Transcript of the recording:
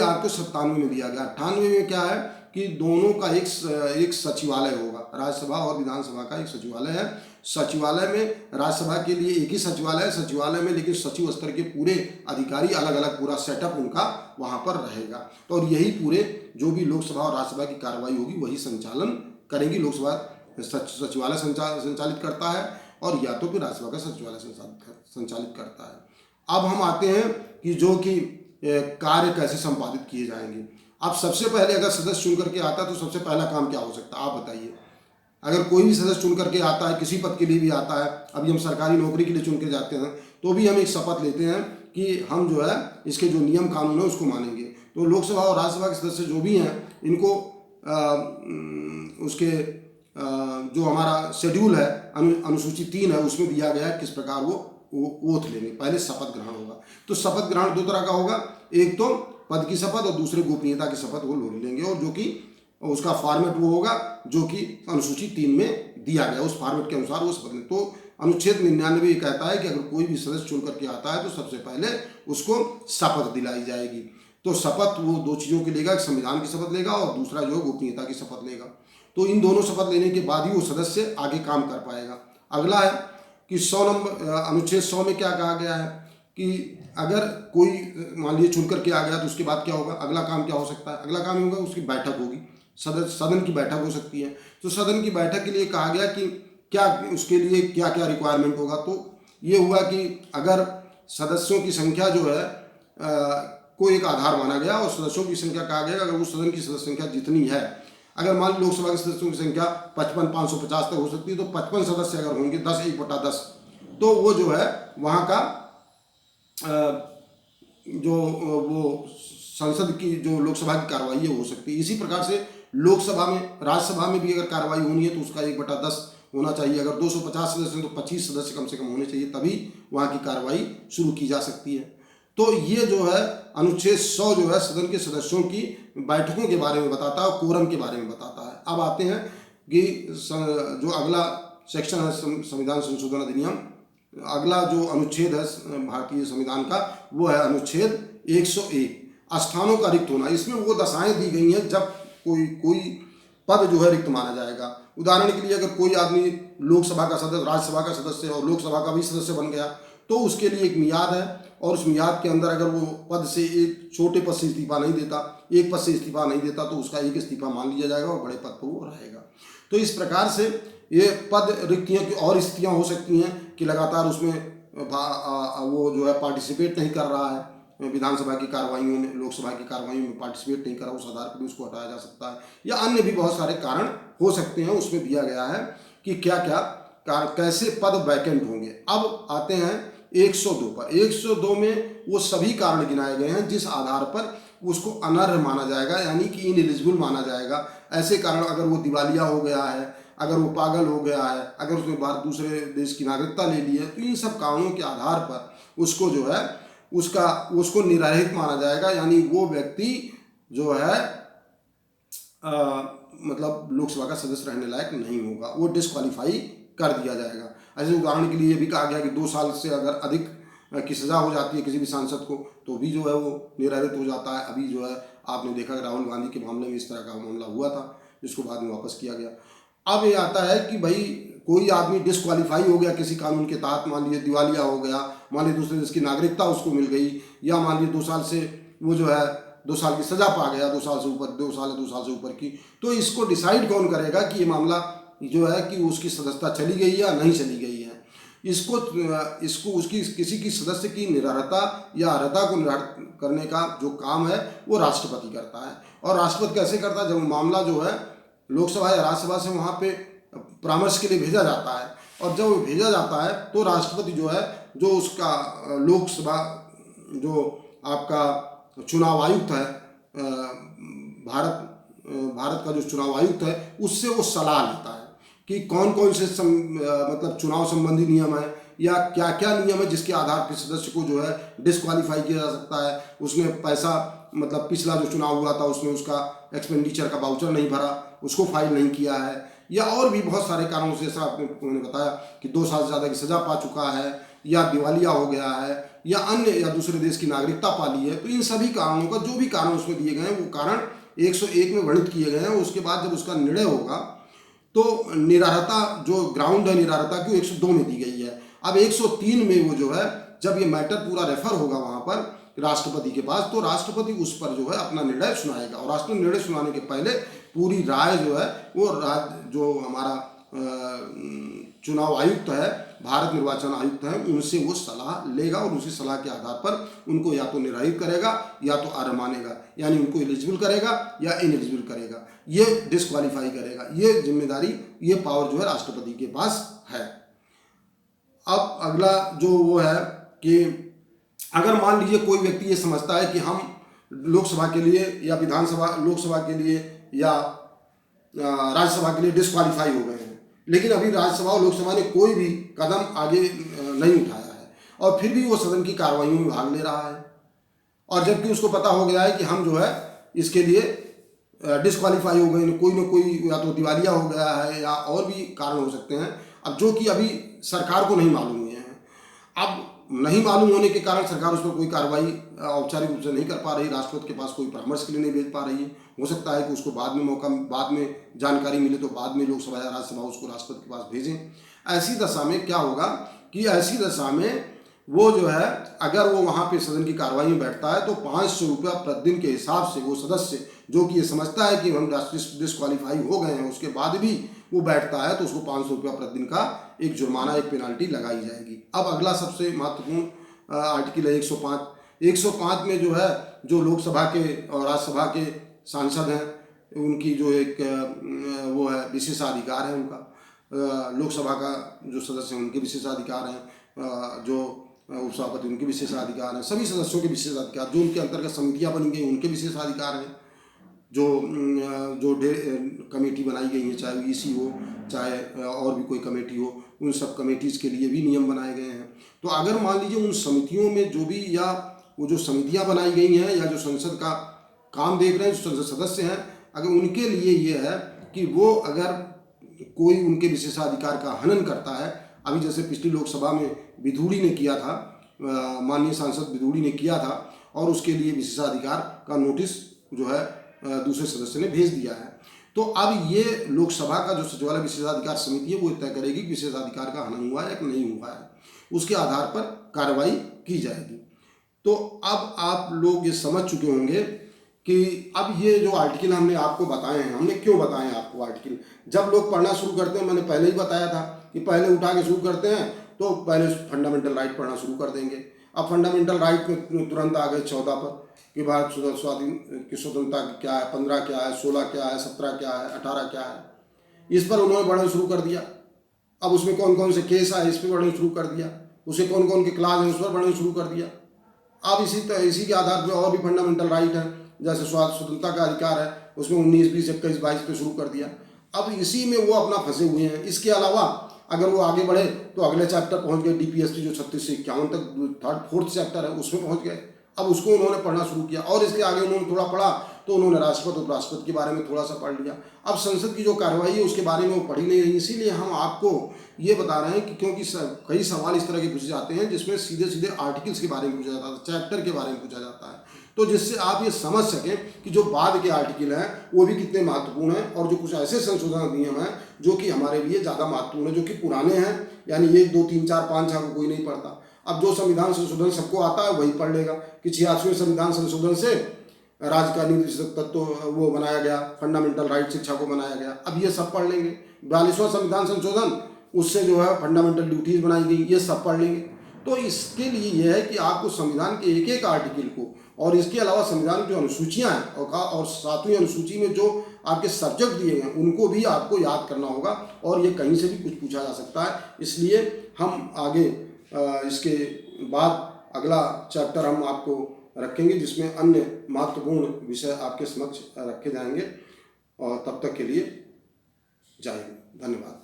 आपको 97 में दिया गया। 98 में क्या है कि दोनों का एक सचिवालय होगा, राज्यसभा और विधानसभा का एक सचिवालय है। सचिवालय में राज्यसभा के लिए एक ही सचिवालय है, सचिवालय में लेकिन सचिव स्तर के पूरे अधिकारी अलग अलग पूरा सेटअप उनका वहाँ पर रहेगा। तो और यही पूरे जो भी लोकसभा और राज्यसभा की कार्रवाई होगी वही संचालन करेंगी। लोकसभा सचिवालय संचालित करता है और या तो फिर राज्यसभा का सचिवालय संचालित करता है। अब हम आते हैं कि जो कि कार्य कैसे संपादित किए जाएंगे। अब सबसे पहले अगर सदस्य चुन करके आता है तो सबसे पहला काम क्या हो सकता है, आप बताइए। अगर कोई भी सदस्य चुन करके आता है, किसी पद के लिए भी आता है, अभी हम सरकारी नौकरी के लिए चुन के जाते हैं तो भी हम एक शपथ लेते हैं कि हम जो है इसके जो नियम कानून है उसको मानेंगे। तो लोकसभा और राज्यसभा के सदस्य जो भी हैं इनको उसके जो हमारा शेड्यूल है अनुसूची 3 है उसमें दिया गया है किस प्रकार वो ओथ लेंगे। पहले शपथ ग्रहण होगा। तो शपथ ग्रहण 2 तरह का होगा, एक तो पद की शपथ और दूसरे गोपनीयता की शपथ वो लोग लेंगे और जो कि उसका फॉर्मेट वो होगा जो कि अनुसूची 3 में दिया गया, उस फॉर्मेट के अनुसार वो शपथ लें। तो अनुच्छेद 99 ये कहता है कि अगर कोई भी सदस्य चुन करके आता है तो सबसे पहले उसको शपथ दिलाई जाएगी। तो शपथ वो 2 चीज़ों की लेगा, एक संविधान की शपथ लेगा और दूसरा जो है गोपनीयता की शपथ लेगा। तो इन दोनों शपथ लेने के बाद ही वो सदस्य आगे काम कर पाएगा। अगला है कि 100 नंबर अनुच्छेद 100 में क्या कहा गया है कि अगर कोई मान लीजिए चुन करके आ गया तो उसके बाद क्या होगा, अगला काम क्या हो सकता है। अगला काम होगा उसकी बैठक होगी, सदन की बैठक हो सकती है। तो सदन की बैठक के लिए कहा गया कि क्या उसके लिए क्या क्या रिक्वायरमेंट होगा। तो ये हुआ कि अगर सदस्यों की संख्या जो है को एक आधार माना गया और सदस्यों की संख्या कहा गया अगर उस सदन की सदस्य संख्या जितनी है, अगर मान ली लोकसभा के सदस्यों की संख्या 55,550 तक हो सकती है तो 55 सदस्य अगर होंगे 10/1/10 तो वो जो है वहाँ का जो वो संसद की जो लोकसभा की कार्रवाई है हो सकती है। इसी प्रकार से लोकसभा में राज्यसभा में भी अगर कार्रवाई होनी है तो उसका 1/10 होना चाहिए। अगर 250 सदस्य हैं तो 25 सदस्य कम से कम होने चाहिए, तभी वहाँ की कार्रवाई शुरू की जा सकती है। तो ये जो है अनुच्छेद 100 जो है सदन के सदस्यों की बैठकों के बारे में बताता है और कोरम के बारे में बताता है। अब आते हैं कि जो अगला सेक्शन है संविधान संशोधन अधिनियम, अगला जो अनुच्छेद है भारतीय संविधान का वो है अनुच्छेद 101, स्थानों का रिक्त होना। इसमें वो दशाएं दी गई हैं जब कोई पद जो है रिक्त माना जाएगा। उदाहरण के लिए अगर कोई आदमी लोकसभा का सदस्य, राज्यसभा का सदस्य और लोकसभा का भी सदस्य बन गया तो उसके लिए एक मियाद है और उस मियाद के अंदर अगर वो पद से एक छोटे पद से इस्तीफा नहीं देता, एक पद से इस्तीफा नहीं देता तो उसका एक इस्तीफा मान लिया जाएगा और बड़े पद पर वो रहेगा। तो इस प्रकार से ये पद रिक्तियाँ की और स्थितियाँ हो सकती हैं कि लगातार उसमें वो जो है पार्टिसिपेट नहीं कर रहा है विधानसभा की कार्रवाइयों में, लोकसभा की कार्रवाइयों में पार्टिसिपेट नहीं कर रहा, उस आधार पर भी उसको हटाया जा सकता है या अन्य भी बहुत सारे कारण हो सकते हैं। उसमें दिया गया है कि क्या क्या कैसे पद वैकेंट होंगे। अब आते हैं 102 पर। 102 में वो सभी कारण गिनाए गए हैं जिस आधार पर उसको अनर्ह माना जाएगा यानी कि इनएलिजिबल माना जाएगा। ऐसे कारण अगर वो दिवालिया हो गया है, अगर वो पागल हो गया है, अगर उसने दूसरे देश की नागरिकता ले ली है, तो इन सब कारणों के आधार पर उसको जो है उसको निरर्हित माना जाएगा यानी वो व्यक्ति जो है मतलब लोकसभा का सदस्य रहने लायक नहीं होगा, वो डिस्क्वालीफाई कर दिया जाएगा। ऐसे उदाहरण के लिए ये भी कहा गया कि 2 साल से अगर अधिक की सज़ा हो जाती है किसी भी सांसद को तो भी जो है वो निरर्हित हो जाता है। अभी जो है आपने देखा कि राहुल गांधी के मामले में इस तरह का मामला हुआ था जिसको बाद में वापस किया गया। अब ये आता है कि भाई कोई आदमी डिस्क्वालीफाई हो गया किसी कानून के तहत, मान लीजिए दिवालिया हो गया, मान लीजिए दूसरे देश की नागरिकता उसको मिल गई, या मान लीजिए 2 साल से वो जो है 2 साल की सज़ा पा गया, 2 साल से ऊपर 2 साल 2 साल से ऊपर की, तो इसको डिसाइड कौन करेगा कि ये मामला जो है कि उसकी सदस्यता चली गई या नहीं चली गई है। इसको उसकी किसी की सदस्य की निरर्हता या अर्हता को निर्धारित करने का जो काम है वो राष्ट्रपति करता है। और राष्ट्रपति कैसे करता है, जब मामला जो है लोकसभा या राज्यसभा से वहाँ पे परामर्श के लिए भेजा जाता है और जब वो भेजा जाता है तो राष्ट्रपति जो है जो उसका लोकसभा जो आपका चुनाव आयुक्त है भारत का जो चुनाव आयुक्त है उससे वो सलाह लेता है कि कौन कौन से मतलब चुनाव संबंधी नियम है या क्या क्या नियम है जिसके आधार पर सदस्य को जो है डिस्क्वालीफाई किया जा सकता है। उसने पैसा मतलब पिछला जो चुनाव हुआ था उसमें उसका एक्सपेंडिचर का वाउचर नहीं भरा, उसको फाइल नहीं किया है, या और भी बहुत सारे कारणों से, जैसा मैंने बताया कि 2 साल से ज़्यादा की सज़ा पा चुका है या दिवालिया हो गया है या अन्य या दूसरे देश की नागरिकता पा ली है, तो इन सभी कारणों का जो भी कारण उसमें दिए गए हैं वो कारण 101 में वर्णित किए गए हैं। उसके बाद जब उसका निर्णय होगा तो निरारता जो ग्राउंड है निरारता की 102 में दी गई है। अब 103 में वो जो है जब ये मैटर पूरा रेफर होगा वहाँ पर राष्ट्रपति के पास, तो राष्ट्रपति उस पर जो है अपना निर्णय सुनाएगा और राष्ट्र निर्णय सुनाने के पहले पूरी राय जो है वो जो हमारा चुनाव आयुक्त है, भारत निर्वाचन आयुक्त है, उनसे वो सलाह लेगा और उसी सलाह के आधार पर उनको या तो निर्धारित करेगा या तो अर्ह मानेगा, यानी उनको एलिजिबल करेगा या इनएलिजिबल करेगा, ये डिस्क्वालीफाई करेगा। ये जिम्मेदारी, ये पावर जो है राष्ट्रपति के पास है। अब अगला जो वो है कि अगर मान लीजिए कोई व्यक्ति ये समझता है कि हम लोकसभा के लिए या विधानसभा लोकसभा के लिए या राज्यसभा के लिए डिस्क्वालीफाई हो गए हैं, लेकिन अभी राज्यसभा और लोकसभा ने कोई भी कदम आगे नहीं उठाया है और फिर भी वो सदन की कार्रवाइयों में भाग ले रहा है, और जबकि उसको पता हो गया है कि हम जो है इसके लिए डिस्क्वालीफाई हो गए, कोई ना कोई या तो दिवालिया हो गया है या और भी कारण हो सकते हैं, अब जो कि अभी सरकार को नहीं मालूम हुए हैं। अब नहीं मालूम होने के कारण सरकार उस पर कोई कार्रवाई औपचारिक रूप से नहीं कर पा रही, राष्ट्रपति के पास कोई परामर्श के लिए नहीं भेज पा रही है। हो सकता है कि उसको बाद में जानकारी मिले तो बाद में लोकसभा या राज्यसभा उसको राष्ट्रपति के पास भेजें। ऐसी दशा में क्या होगा कि ऐसी दशा में वो जो है अगर वो वहाँ पे सदन की कार्रवाई में बैठता है तो 500 रुपया प्रतिदिन के हिसाब से वो सदस्य जो कि ये समझता है कि हम डिस्क्वालीफाई हो गए हैं उसके बाद भी वो बैठता है तो उसको 500 रुपया प्रतिदिन का एक जुर्माना, एक पेनाल्टी लगाई जाएगी। अब अगला सबसे महत्वपूर्ण आर्टिकल है 105 में जो है जो लोकसभा के और राज्यसभा के सांसद हैं उनकी जो एक वो है विशेषाधिकार है उनका, लोकसभा का जो सदस्य हैं उनके विशेषाधिकार हैं, जो उपसभापति उनके विशेषाधिकार हैं, सभी सदस्यों के विशेषाधिकार, जो उनके अंतर्गत समितियां बनी गई उनके विशेषाधिकार हैं, जो कमेटी बनाई गई है चाहे ईसी हो चाहे और भी कोई कमेटी हो, उन सब कमेटीज़ के लिए भी नियम बनाए गए हैं। तो अगर मान लीजिए उन समितियों में जो भी या वो जो समितियां बनाई गई हैं या जो संसद का काम देख रहे हैं जो संसद सदस्य हैं, अगर उनके लिए ये है कि वो अगर कोई उनके विशेषाधिकार का हनन करता है, अभी जैसे पिछली लोकसभा में विधूड़ी ने किया था, माननीय सांसद विधूड़ी ने किया था और उसके लिए विशेषाधिकार का नोटिस जो है दूसरे सदस्य ने भेज दिया है। तो अब ये लोकसभा का जो सचिवालय विशेषाधिकार समिति है वो तय करेगी कि विशेषाधिकार का हनन हुआ है या नहीं हुआ है, उसके आधार पर कार्रवाई की जाएगी। तो अब आप लोग ये समझ चुके होंगे कि अब ये जो आर्टिकल हमने आपको बताए हैं, हमने क्यों बताए हैं आपको आर्टिकल। जब लोग पढ़ना शुरू करते हैं, मैंने पहले ही बताया था कि पहले उठा के शुरू करते हैं तो पहले फंडामेंटल राइट पढ़ना शुरू कर देंगे। अब फंडामेंटल राइट में तुरंत आ गए 14 पर कि भारत स्वाधीन की स्वतंत्रता क्या है, 15 क्या है, 16 क्या है, 17 क्या है, 18 क्या है, इस पर उन्होंने पढ़ना शुरू कर दिया। अब उसमें कौन कौन से केस आए इस पर पढ़ना शुरू कर दिया, उसे कौन कौन के क्लास हैं उस पर पढ़ना शुरू कर दिया। अब इसी के आधार पर और भी फंडामेंटल राइट है, जैसे स्वतंत्रता का अधिकार है उसमें 19, 20, 21, 22 पे शुरू कर दिया। अब इसी में वो अपना फंसे हुए हैं। इसके अलावा अगर वो आगे बढ़े तो अगले चैप्टर पहुंच गए डीपीएसटी जो 36 से 51 तक 3rd 4th चैप्टर है उसमें पहुंच गए। अब उसको उन्होंने पढ़ना शुरू किया और इसके आगे उन्होंने थोड़ा पढ़ा तो उन्होंने राष्ट्रपति उपराष्ट्रपति के बारे में थोड़ा सा पढ़ लिया। अब संसद की जो कार्रवाई है उसके बारे में वो पढ़ी नहीं रही। इसीलिए हम आपको ये बता रहे हैं कि क्योंकि कई सवाल इस तरह के पूछे जाते हैं जिसमें सीधे सीधे आर्टिकल्स के बारे में पूछा जाता है, चैप्टर के बारे में पूछा जाता है, तो जिससे आप ये समझ सकें कि जो बाद के आर्टिकल हैं वो भी कितने महत्वपूर्ण हैं और जो कुछ ऐसे संशोधन अधिनियम हैं जो कि हमारे लिए ज़्यादा महत्वपूर्ण है, जो कि पुराने हैं, यानी 1, 2, 3, 4, 5, 6 को कोई नहीं पढ़ता। अब जो संविधान संशोधन सबको आता है वही पढ़ लेगा कि 86वें संविधान संशोधन से राज्य का नीति तत्व वो बनाया गया, फंडामेंटल राइट शिक्षा को बनाया गया, अब ये सब पढ़ लेंगे। 42वां संविधान संशोधन उससे जो है फंडामेंटल ड्यूटीज़ बनाई गई, ये सब पढ़ लेंगे। तो इसके लिए यह है कि आपको संविधान के एक एक आर्टिकल को और इसके अलावा संविधान की जो अनुसूचियाँ हैं और 7वीं अनुसूची में जो आपके सब्जेक्ट दिए हैं उनको भी आपको याद करना होगा और ये कहीं से भी कुछ पूछा जा सकता है। इसलिए हम आगे इसके बाद अगला चैप्टर हम आपको रखेंगे जिसमें अन्य महत्वपूर्ण विषय आपके समक्ष रखे जाएंगे। और तब तक के लिए जय हिंद, धन्यवाद।